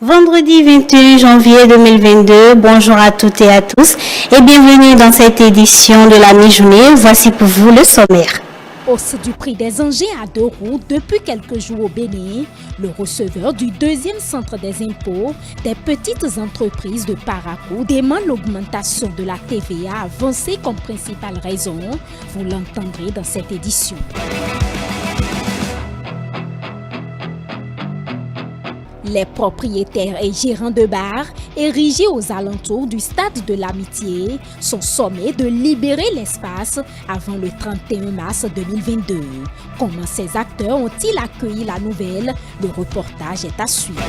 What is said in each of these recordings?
Vendredi 21 janvier 2022, bonjour à toutes et à tous et bienvenue dans cette édition de la mi-journée. Voici pour vous le sommaire. Hausse du prix des engins à 2 roues depuis quelques jours au Bénin, le receveur du deuxième centre des impôts, des petites entreprises de Parakou demande l'augmentation de la TVA avancée comme principale raison. Vous l'entendrez dans cette édition. Les propriétaires et gérants de bars érigés aux alentours du stade de l'Amitié sont sommés de libérer l'espace avant le 31 mars 2022. Comment ces acteurs ont-ils accueilli la nouvelle? Le reportage est à suivre.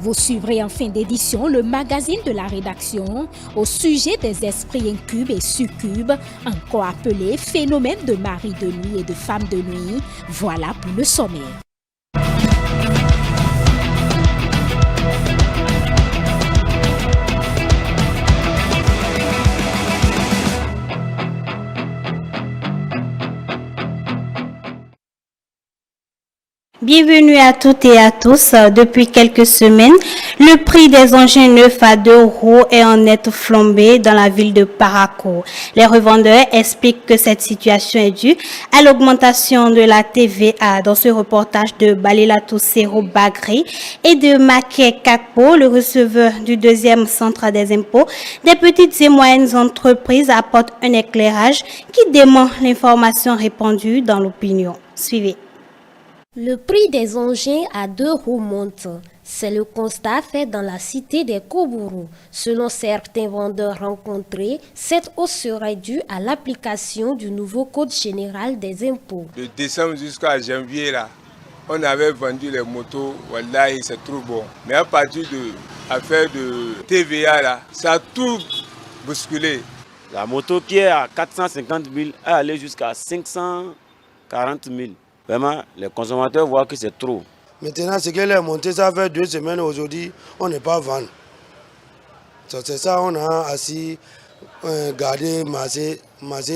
Vous suivrez en fin d'édition le magazine de la rédaction au sujet des esprits incubes et succubes, encore appelés phénomènes de mari de nuit et de femme de nuit. Voilà pour le sommaire. Bienvenue à toutes et à tous. Depuis quelques semaines, le prix des engins neufs à 2 roues est en nette flambée dans la ville de Parakou. Les revendeurs expliquent que cette situation est due à l'augmentation de la TVA. Dans ce reportage de Balilatou Sero Bagri et de Maké Kakpo, le receveur du deuxième centre des impôts, des petites et moyennes entreprises apportent un éclairage qui dément l'information répandue dans l'opinion. Suivez. Le prix des engins à 2 roues monte. C'est le constat fait dans la cité des Kobourou. Selon certains vendeurs rencontrés, cette hausse serait due à l'application du nouveau Code général des impôts. De décembre jusqu'à janvier, là, on avait vendu les motos, voilà, c'est trop bon. Mais à partir de l'affaire de TVA, là, ça a tout bousculé. La moto qui est à 450 000 est allée jusqu'à 540 000. Vraiment, les consommateurs voient que c'est trop. Maintenant, ce qu'elle est montée, ça fait 2 semaines aujourd'hui, on n'est pas vendre. C'est ça, on a assis, gardé, massé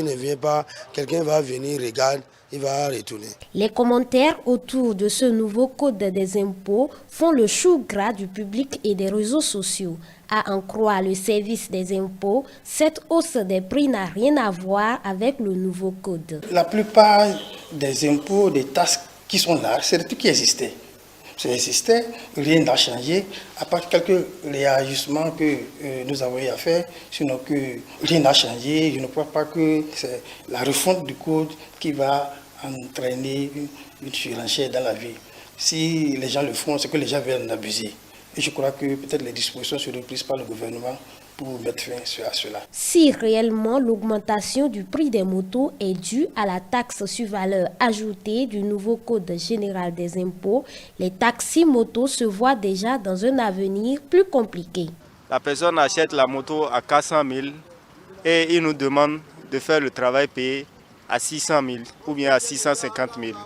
ne vient pas, quelqu'un va venir, regarde, il va retourner. Les commentaires autour de ce nouveau code des impôts font le chou gras du public et des réseaux sociaux. À en croire le service des impôts, cette hausse des prix n'a rien à voir avec le nouveau code. La plupart des impôts, des taxes qui sont là, c'est des trucs qui existaient. Ça existait, rien n'a changé, à part quelques réajustements que nous avons eu à faire, sinon que rien n'a changé. Je ne crois pas que c'est la refonte du code qui va entraîner une surenchère dans la vie. Si les gens le font, c'est que les gens veulent en abuser. Et je crois que peut-être les dispositions seront prises par le gouvernement pour mettre fin à cela. Si réellement l'augmentation du prix des motos est due à la taxe sur valeur ajoutée du nouveau Code général des impôts, les taxis-motos se voient déjà dans un avenir plus compliqué. La personne achète la moto à 400 000 et il nous demande de faire le travail payé à 600 000 ou bien à 650 000.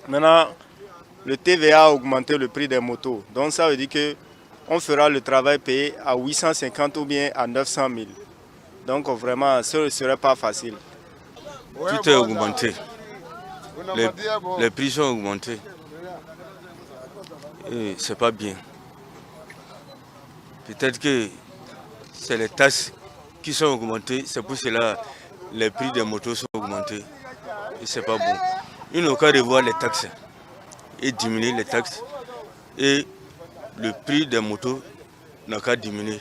Maintenant, le TVA a augmenté le prix des motos. Donc ça veut dire qu'on fera le travail payé à 850 ou bien à 900 000. Donc vraiment, ce ne serait pas facile. Tout est augmenté. Les prix sont augmentés. Et c'est pas bien. Peut-être que c'est les taxes qui sont augmentées. C'est pour cela que les prix des motos sont augmentés. Et c'est pas bon. Il n'y a qu'à revoir les taxes et diminuer les taxes. Et le prix des motos n'a qu'à diminuer.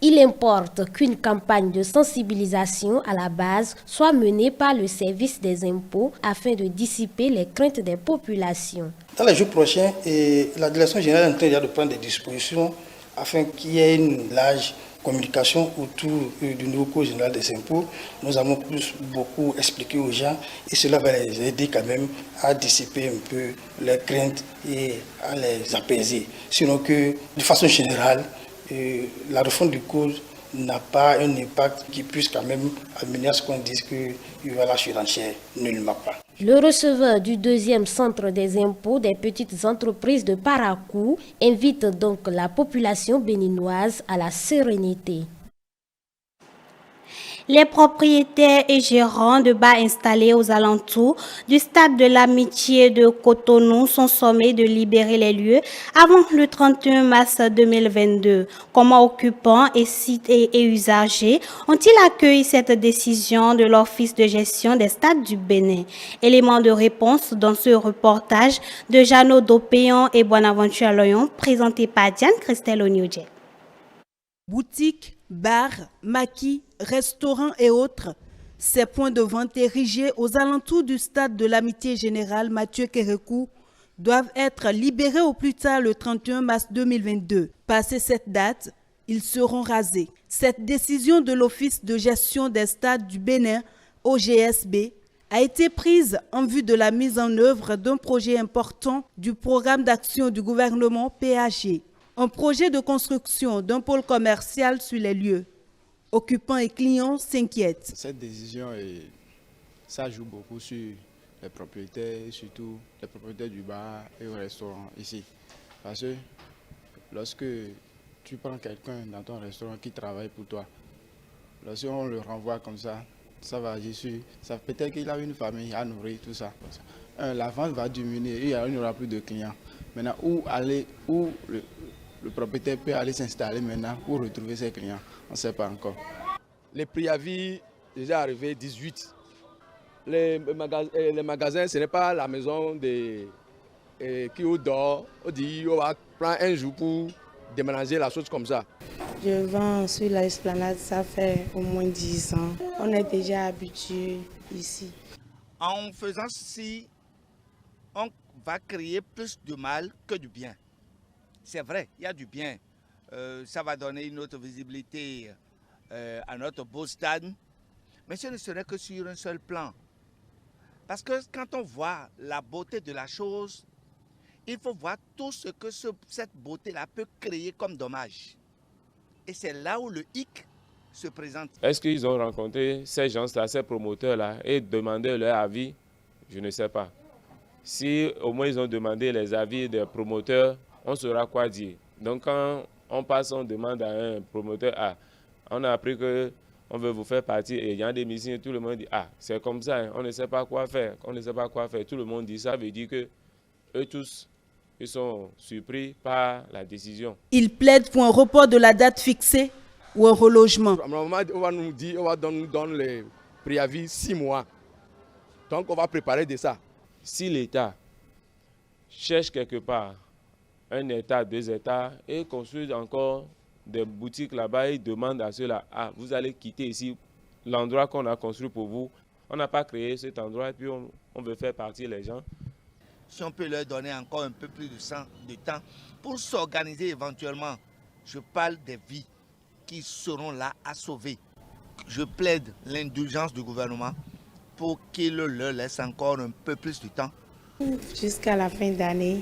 Il importe qu'une campagne de sensibilisation à la base soit menée par le service des impôts afin de dissiper les craintes des populations. Dans les jours prochains, la Direction générale est en train de prendre des dispositions afin qu'il y ait une large communication autour du nouveau Code général des impôts. Nous avons beaucoup expliqué aux gens et cela va les aider quand même à dissiper un peu les craintes et à les apaiser. Sinon que, de façon générale, la refonte du code n'a pas un impact qui puisse quand même amener à ce qu'on dise qu'il y aura la surenchère. Nullement pas. Le receveur du deuxième centre des impôts des petites entreprises de Parakou invite donc la population béninoise à la sérénité. Les propriétaires et gérants de bars installés aux alentours du stade de l'Amitié de Cotonou sont sommés de libérer les lieux avant le 31 mars 2022. Comment occupants et sites et usagers ont-ils accueilli cette décision de l'Office de gestion des stades du Bénin? Élément de réponse dans ce reportage de Jeannot Dopéon et Bonaventure Loyon, présenté par Diane Christelle Onyoudje. Boutiques, bars, maquis, restaurants et autres, ces points de vente érigés aux alentours du stade de l'Amitié Générale Mathieu Kérékou doivent être libérés au plus tard le 31 mars 2022. Passé cette date, ils seront rasés. Cette décision de l'Office de gestion des stades du Bénin, OGSB, a été prise en vue de la mise en œuvre d'un projet important du programme d'action du gouvernement PAG. Un projet de construction d'un pôle commercial sur les lieux. Occupants et clients s'inquiètent. Cette décision, ça joue beaucoup sur les propriétaires, surtout les propriétaires du bar et au restaurant ici. Parce que lorsque tu prends quelqu'un dans ton restaurant qui travaille pour toi, lorsqu'on le renvoie comme ça va agir sur... Peut-être qu'il a une famille à nourrir, tout ça. La vente va diminuer, il n'y aura plus de clients. Maintenant, où le propriétaire peut aller s'installer maintenant pour retrouver ses clients, on ne sait pas encore. Les préavis déjà arrivés 18. Les magasins, ce n'est pas la maison qui dort. On dit on va prendre un jour pour déménager la chose comme ça. Je vends sur l'esplanade, ça fait au moins 10 ans. On est déjà habitué ici. En faisant ceci, on va créer plus de mal que du bien. C'est vrai, il y a du bien. Ça va donner une autre visibilité à notre beau stade. Mais ce ne serait que sur un seul plan. Parce que quand on voit la beauté de la chose, il faut voir tout ce que cette beauté-là peut créer comme dommage. Et c'est là où le hic se présente. Est-ce qu'ils ont rencontré ces gens-là, ces promoteurs-là, et demandé leur avis? Je ne sais pas. Si au moins ils ont demandé les avis des promoteurs, on saura quoi dire. Donc quand on passe, on demande à un promoteur, on a appris qu'on veut vous faire partie, et il y a des missions, tout le monde dit, c'est comme ça, on ne sait pas quoi faire, Tout le monde dit ça, veut dire que eux tous, ils sont surpris par la décision. Ils plaident pour un report de la date fixée ou un relogement. On va nous dire, on va nous donner les préavis 6 mois. Donc on va préparer de ça. Si l'État cherche quelque part un État, 2 États, et construit encore des boutiques là-bas, et demande à ceux-là, vous allez quitter ici l'endroit qu'on a construit pour vous. On n'a pas créé cet endroit et puis on veut faire partir les gens. Si on peut leur donner encore un peu plus de temps pour s'organiser éventuellement, je parle des vies qui seront là à sauver. Je plaide l'indulgence du gouvernement pour qu'il leur laisse encore un peu plus de temps. Jusqu'à la fin d'année.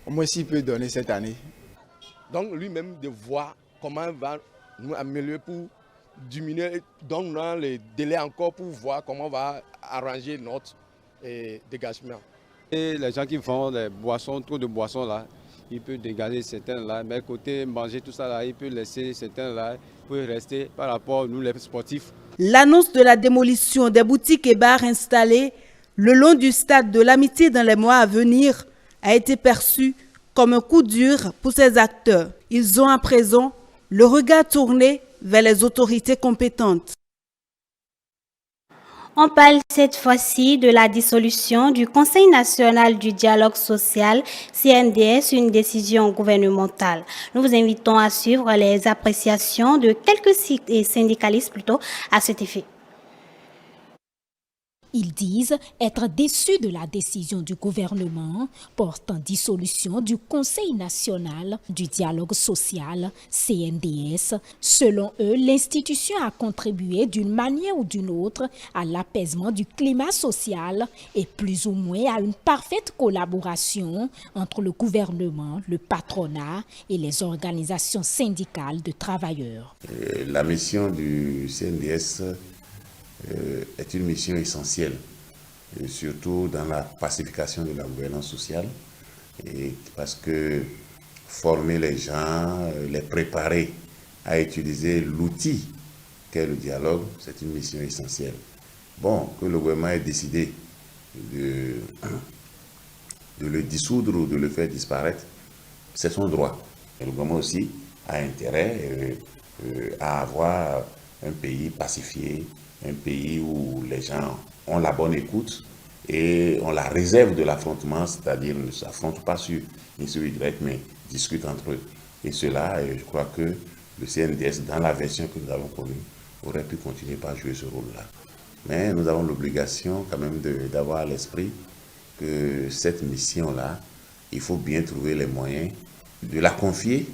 Au moins s'il peut donner cette année. Donc lui-même de voir comment il va nous améliorer pour diminuer, donc dans les délais encore pour voir comment on va arranger notre dégagement. Et les gens qui font les boissons, trop de boissons là, ils peuvent dégager certains là, mais côté manger tout ça là, ils peuvent laisser certains là pour rester par rapport à nous les sportifs. L'annonce de la démolition des boutiques et bars installés le long du stade de l'Amitié dans les mois à venir a été perçue comme un coup dur pour ces acteurs. Ils ont à présent le regard tourné vers les autorités compétentes. On parle cette fois-ci de la dissolution du Conseil national du dialogue social, CNDS, une décision gouvernementale. Nous vous invitons à suivre les appréciations de quelques syndicalistes à cet effet. Ils disent être déçus de la décision du gouvernement portant dissolution du Conseil national du dialogue social, CNDS. Selon eux, l'institution a contribué d'une manière ou d'une autre à l'apaisement du climat social et plus ou moins à une parfaite collaboration entre le gouvernement, le patronat et les organisations syndicales de travailleurs. La mission du CNDS est une mission essentielle, surtout dans la pacification de la gouvernance sociale, et parce que former les gens, les préparer à utiliser l'outil qu'est le dialogue, c'est une mission essentielle. Bon, que le gouvernement ait décidé de le dissoudre ou de le faire disparaître, c'est son droit. Et le gouvernement aussi a intérêt à avoir un pays pacifié, un pays où les gens ont la bonne écoute et ont la réserve de l'affrontement, c'est-à-dire ne s'affrontent pas sur ni sur Y, mais discutent entre eux. Et cela, je crois que le CNDS, dans la version que nous avons connue, aurait pu continuer par jouer ce rôle-là. Mais nous avons l'obligation quand même d'avoir à l'esprit que cette mission-là, il faut bien trouver les moyens de la confier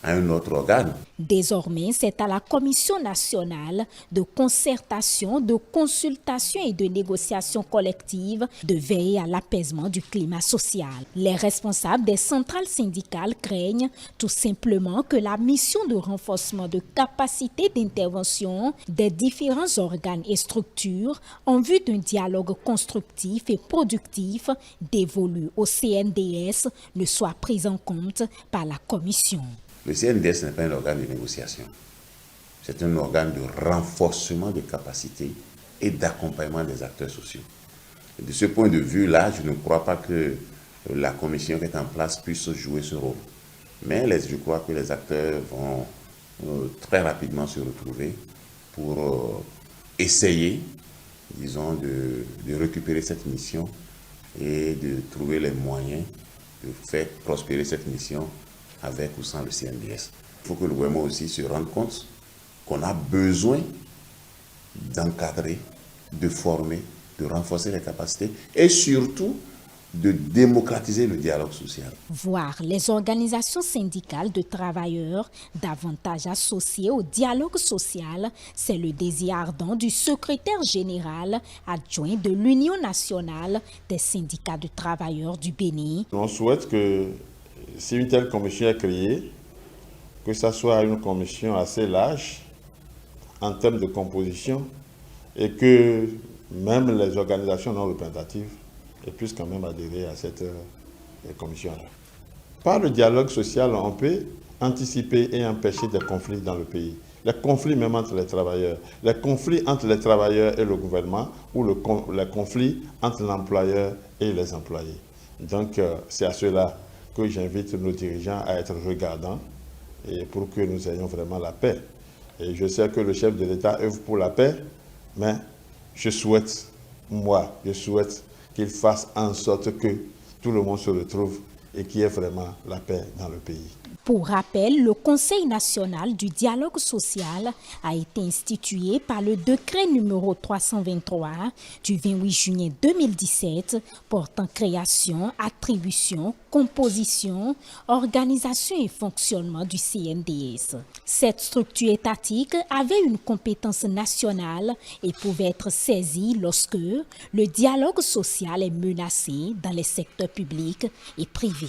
à un autre organe. Désormais, c'est à la Commission nationale de concertation, de consultation et de négociation collective de veiller à l'apaisement du climat social. Les responsables des centrales syndicales craignent tout simplement que la mission de renforcement de capacité d'intervention des différents organes et structures en vue d'un dialogue constructif et productif dévolu au CNDS ne soit prise en compte par la Commission. Le CNDS n'est pas un organe de négociation. C'est un organe de renforcement des capacités et d'accompagnement des acteurs sociaux. Et de ce point de vue-là, je ne crois pas que la commission qui est en place puisse jouer ce rôle. Mais je crois que les acteurs vont très rapidement se retrouver pour essayer, disons, de récupérer cette mission et de trouver les moyens de faire prospérer cette mission avec ou sans le CNDS. Il faut que le gouvernement aussi se rende compte qu'on a besoin d'encadrer, de former, de renforcer les capacités et surtout de démocratiser le dialogue social. Voir les organisations syndicales de travailleurs davantage associées au dialogue social, c'est le désir ardent du secrétaire général adjoint de l'Union nationale des syndicats de travailleurs du Bénin. On souhaite que si une telle commission est créée, que ce soit une commission assez large en termes de composition et que même les organisations non représentatives puissent quand même adhérer à cette commission-là. Par le dialogue social, on peut anticiper et empêcher des conflits dans le pays. Les conflits même entre les travailleurs, les conflits entre les travailleurs et le gouvernement ou les conflits entre l'employeur et les employés. Donc c'est à cela que j'invite nos dirigeants à être regardants et pour que nous ayons vraiment la paix. Et je sais que le chef de l'État œuvre pour la paix, mais je souhaite qu'il fasse en sorte que tout le monde se retrouve et qu'il y ait vraiment la paix dans le pays. Pour rappel, le Conseil national du dialogue social a été institué par le décret numéro 323 du 28 juin 2017 portant création, attribution, composition, organisation et fonctionnement du CNDS. Cette structure étatique avait une compétence nationale et pouvait être saisie lorsque le dialogue social est menacé dans les secteurs publics et privés.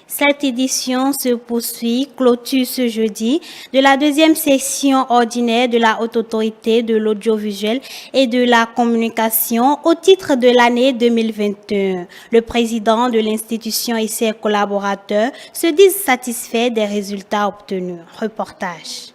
Cette édition se poursuit, clôture ce jeudi, de la deuxième session ordinaire de la Haute Autorité de l'audiovisuel et de la communication au titre de l'année 2021. Le président de l'institution et ses collaborateurs se disent satisfaits des résultats obtenus. Reportage.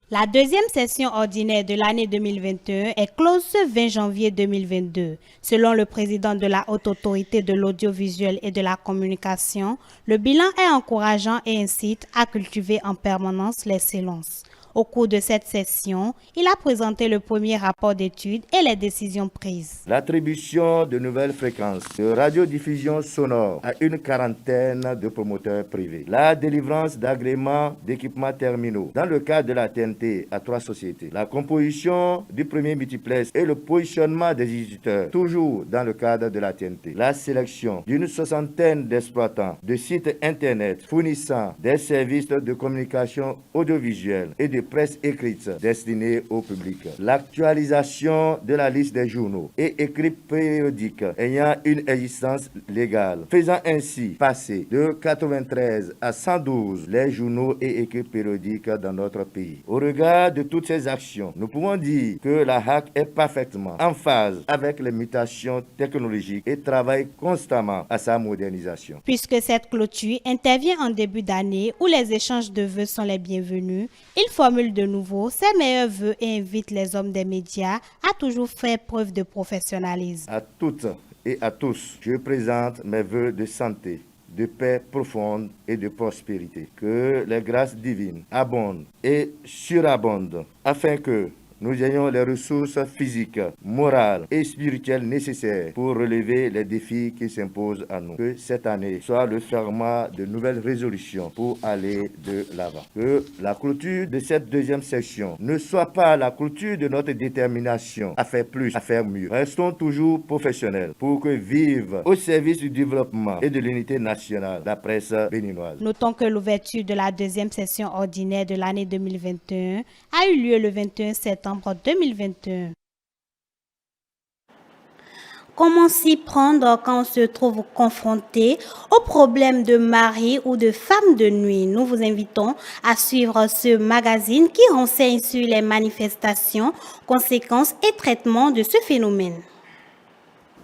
La deuxième session ordinaire de l'année 2021 est close ce 20 janvier 2022. Selon le président de la Haute Autorité de l'audiovisuel et de la communication, le bilan est encourageant et incite à cultiver en permanence l'excellence. Au cours de cette session, il a présenté le premier rapport d'étude et les décisions prises. L'attribution de nouvelles fréquences de radiodiffusion sonore à une quarantaine de promoteurs privés. La délivrance d'agréments d'équipements terminaux dans le cadre de la TNT à 3 sociétés. La composition du premier multiplex et le positionnement des éditeurs, toujours dans le cadre de la TNT. La sélection d'une 60aine d'exploitants de sites internet fournissant des services de communication audiovisuelle et de presse écrite destinée au public. L'actualisation de la liste des journaux et écrits périodiques ayant une existence légale, faisant ainsi passer de 93 à 112 les journaux et écrits périodiques dans notre pays. Au regard de toutes ces actions, nous pouvons dire que la HAC est parfaitement en phase avec les mutations technologiques et travaille constamment à sa modernisation. Puisque cette clôture intervient en début d'année où les échanges de vœux sont les bienvenus, il formule de nouveau ses meilleurs vœux et invite les hommes des médias à toujours faire preuve de professionnalisme. À toutes et à tous, je présente mes vœux de santé, de paix profonde et de prospérité. Que les grâces divines abondent et surabondent afin que nous ayons les ressources physiques, morales et spirituelles nécessaires pour relever les défis qui s'imposent à nous. Que cette année soit le ferment de nouvelles résolutions pour aller de l'avant. Que la clôture de cette deuxième session ne soit pas la clôture de notre détermination à faire plus, à faire mieux. Restons toujours professionnels pour que vive au service du développement et de l'unité nationale la presse béninoise. Notons que l'ouverture de la deuxième session ordinaire de l'année 2021 a eu lieu le 21 septembre 2021. Comment s'y prendre quand on se trouve confronté aux problèmes de mari ou de femme de nuit? Nous vous invitons à suivre ce magazine qui renseigne sur les manifestations, conséquences et traitements de ce phénomène.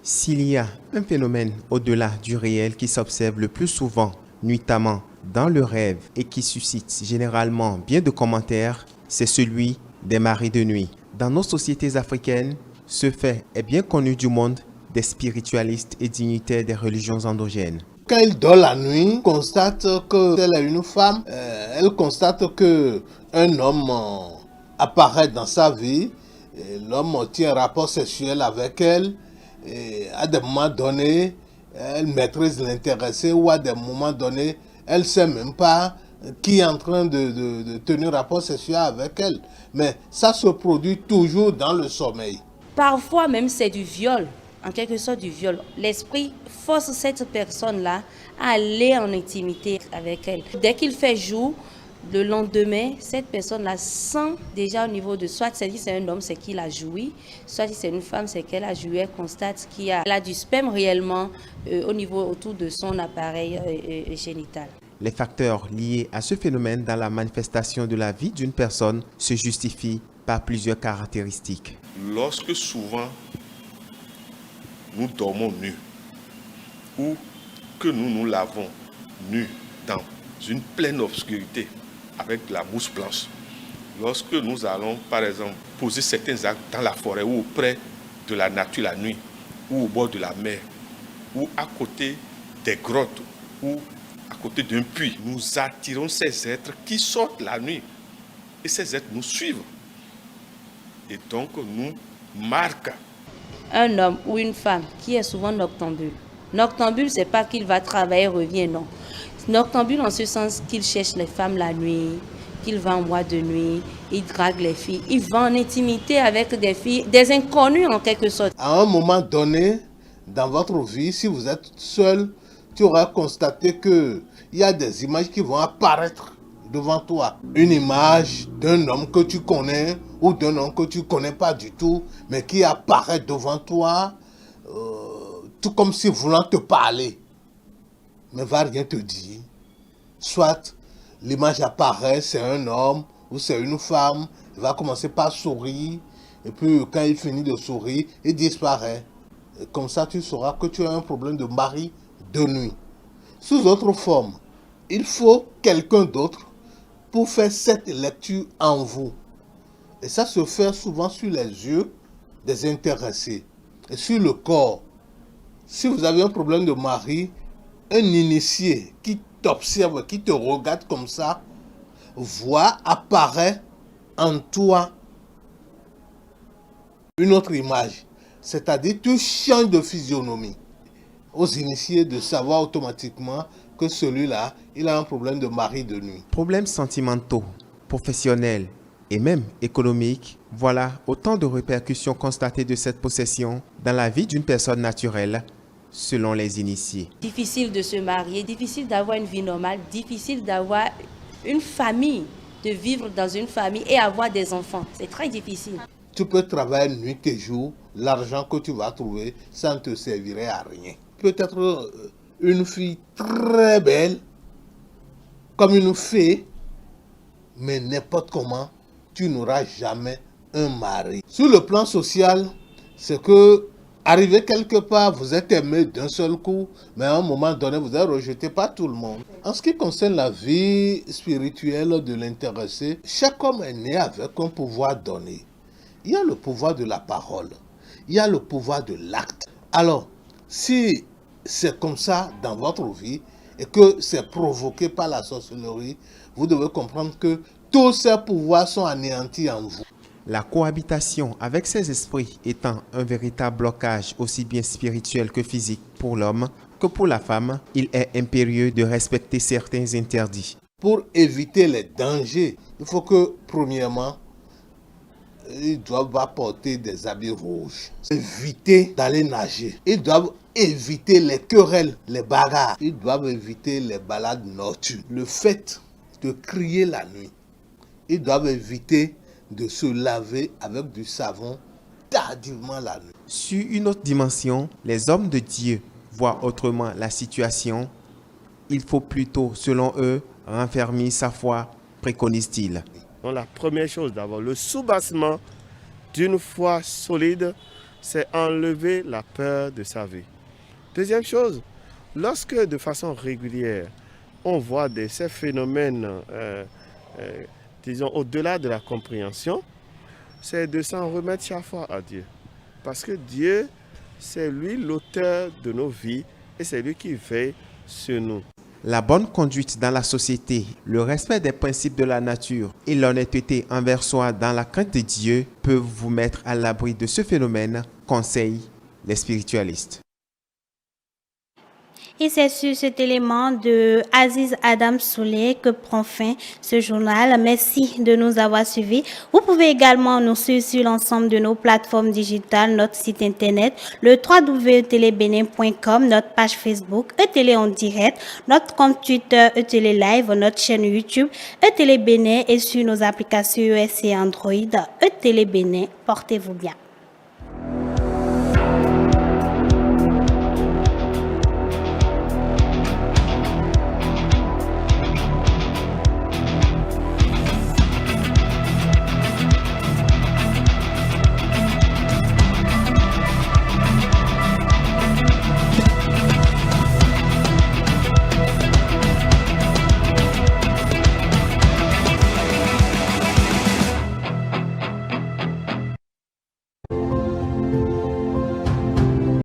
S'il y a un phénomène au-delà du réel qui s'observe le plus souvent, nuitamment dans le rêve et qui suscite généralement bien de commentaires, c'est celui des maris de nuit. Dans nos sociétés africaines, ce fait est bien connu du monde des spiritualistes et dignitaires des religions endogènes. Quand il dort la nuit, constate que elle est une femme, elle constate que un homme apparaît dans sa vie, l'homme tient un rapport sexuel avec elle, et à des moments donnés, elle maîtrise l'intéressé ou à des moments donnés, elle ne sait même pas qui est en train de tenir rapport sexuel avec elle. Mais ça se produit toujours dans le sommeil. Parfois même c'est du viol, en quelque sorte du viol. L'esprit force cette personne-là à aller en intimité avec elle. Dès qu'il fait jour, le lendemain, cette personne-là sent déjà au niveau de, soit si c'est un homme, c'est qu'il a joui, soit si c'est une femme, c'est qu'elle a joui, elle constate qu'il a du sperme réellement au niveau autour de son appareil génital. Les facteurs liés à ce phénomène dans la manifestation de la vie d'une personne se justifient par plusieurs caractéristiques. Lorsque souvent nous dormons nus ou que nous nous lavons nus dans une pleine obscurité avec de la mousse blanche, lorsque nous allons par exemple poser certains actes dans la forêt ou auprès de la nature la nuit ou au bord de la mer ou à côté des grottes ou à côté d'un puits, nous attirons ces êtres qui sortent la nuit et ces êtres nous suivent et donc nous marquent. Un homme ou une femme qui est souvent noctambule. Noctambule, c'est pas qu'il va travailler et revient, non. Noctambule en ce sens qu'il cherche les femmes la nuit, qu'il va en boîte de nuit, il drague les filles, il va en intimité avec des filles, des inconnus en quelque sorte. À un moment donné, dans votre vie, si vous êtes seul, tu auras constaté qu'il y a des images qui vont apparaître devant toi. Une image d'un homme que tu connais ou d'un homme que tu ne connais pas du tout, mais qui apparaît devant toi, tout comme si voulant te parler, mais va rien te dire. Soit l'image apparaît, c'est un homme ou c'est une femme, il va commencer par sourire, et puis quand il finit de sourire, il disparaît. Et comme ça, tu sauras que tu as un problème de mari de nuit. Sous autre forme, il faut quelqu'un d'autre pour faire cette lecture en vous. Et ça se fait souvent sur les yeux des intéressés et sur le corps. Si vous avez un problème de mari, un initié qui t'observe, qui te regarde comme ça, voit apparaître en toi une autre image. C'est-à-dire, tu changes de physionomie. Aux initiés de savoir automatiquement que celui-là, il a un problème de mari de nuit. Problèmes sentimentaux, professionnels et même économiques, voilà autant de répercussions constatées de cette possession dans la vie d'une personne naturelle, selon les initiés. Difficile de se marier, difficile d'avoir une vie normale, difficile d'avoir une famille. de vivre dans une famille et avoir des enfants. C'est très difficile. Tu peux travailler nuit et jour, l'argent que tu vas trouver, ça ne te servirait à rien. Peut-être une fille très belle, comme une fée, mais n'importe comment, tu n'auras jamais un mari. Sur le plan social, c'est que arrivé quelque part, vous êtes aimé d'un seul coup, mais à un moment donné, vous êtes rejeté par tout le monde. En ce qui concerne la vie spirituelle de l'intéressé, chaque homme est né avec un pouvoir donné. Il y a le pouvoir de la parole, il y a le pouvoir de l'acte. Alors, si c'est comme ça dans votre vie et que c'est provoqué par la sorcellerie, vous devez comprendre que tous ces pouvoirs sont anéantis en vous. La cohabitation avec ces esprits étant un véritable blocage aussi bien spirituel que physique pour l'homme que pour la femme, il est impérieux de respecter certains interdits. Pour éviter les dangers, il faut que, premièrement, ils doivent apporter des habits rouges. Éviter d'aller nager. Ils doivent éviter les querelles, les bagarres. Ils doivent éviter les balades nocturnes. Le fait de crier la nuit. Ils doivent éviter de se laver avec du savon tardivement la nuit. Sur une autre dimension, les hommes de Dieu voient autrement la situation. Il faut plutôt, selon eux, renfermer sa foi, préconise-t-il. Donc la première chose d'abord, le soubassement d'une foi solide, c'est enlever la peur de sa vie. Deuxième chose, lorsque de façon régulière, on voit ces phénomènes, disons, au-delà de la compréhension, c'est de s'en remettre chaque fois à Dieu. Parce que Dieu, c'est lui l'auteur de nos vies et c'est lui qui veille sur nous. La bonne conduite dans la société, le respect des principes de la nature et l'honnêteté envers soi dans la crainte de Dieu peuvent vous mettre à l'abri de ce phénomène, conseillent les spiritualistes. Et c'est sur cet élément de Aziz Adam Souley que prend fin ce journal. Merci de nous avoir suivis. Vous pouvez également nous suivre sur l'ensemble de nos plateformes digitales, notre site internet, le www.etelebenin.com, notre page Facebook, ETélé en direct, notre compte Twitter, ETélé Live, notre chaîne YouTube, ETélé Bénin et sur nos applications iOS et Android, ETélé Bénin. Portez-vous bien.